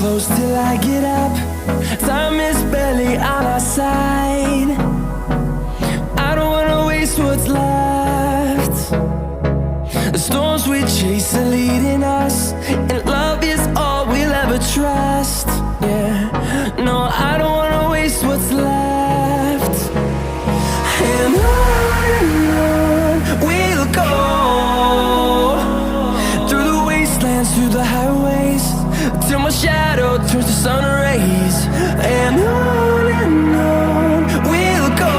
close till I get up. Time is barely on our side. I don't wanna waste what's left. The storms we chase are leading us, and love is all we'll ever trust. Yeah, no, I don't wanna waste what's left. And on we'll go, through the wastelands, through the highways, till my shadow turns to sun rays. And on we'll go,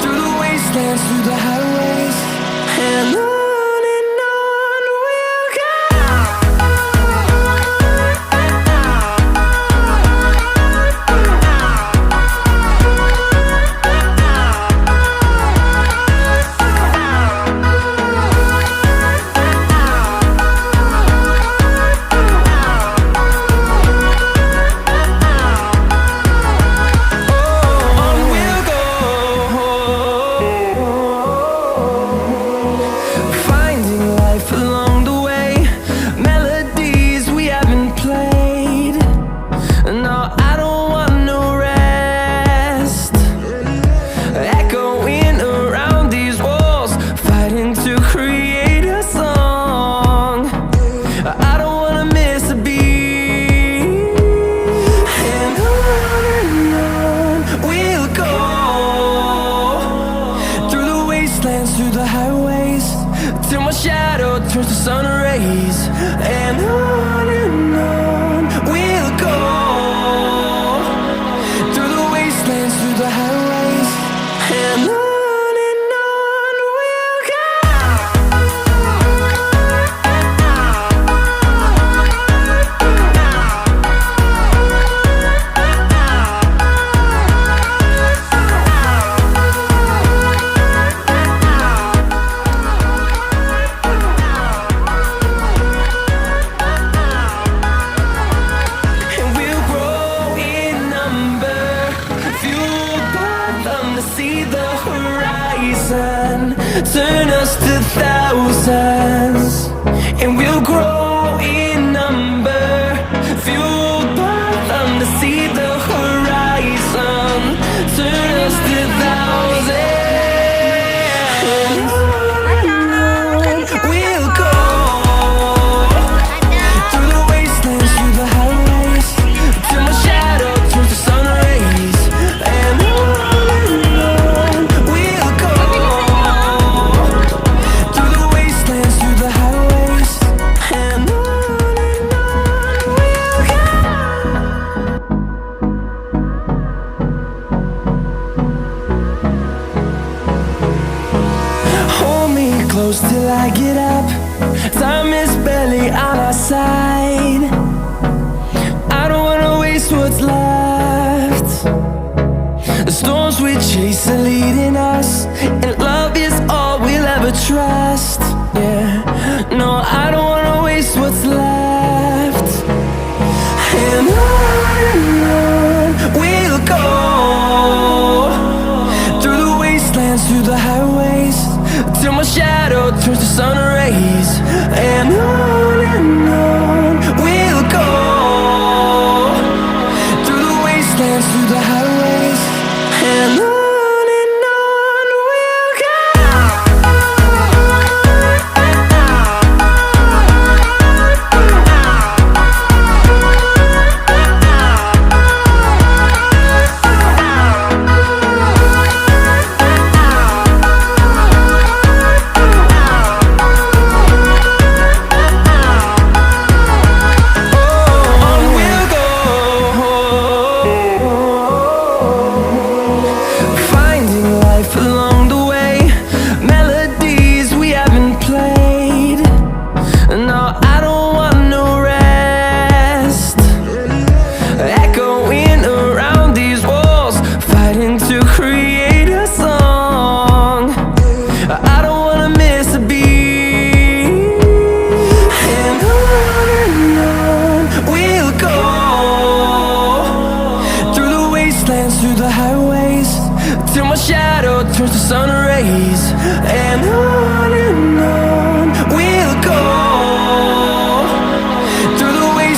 through the wastelands, through the highways, and on. Through the highways, till my shadow turns to sun rays. And on we'll go, through the wastelands, through the highways, and on. Turn us to thousands, and we'll grow in number, fueled by them to see the horizon. Turn us to thousands, we'll go, through the wastelands, through the highways, till my shadow turns to sun rays. And on we'll go, through the wastelands, through the highways, and on we'll go. Hold me close till I get up. Time is barely on our side. I don't wanna waste what's left. The storms we chase are leading us, and love is all we'll ever trust. Yeah, no, I don't wanna waste what's left. And on we'll go, through the wastelands, through the highways, till my shadow turns to sun rays. And on we'll go, through the wastelands, through the highways, and on. Turns to sun rays. And on we'll go, through the wastelands,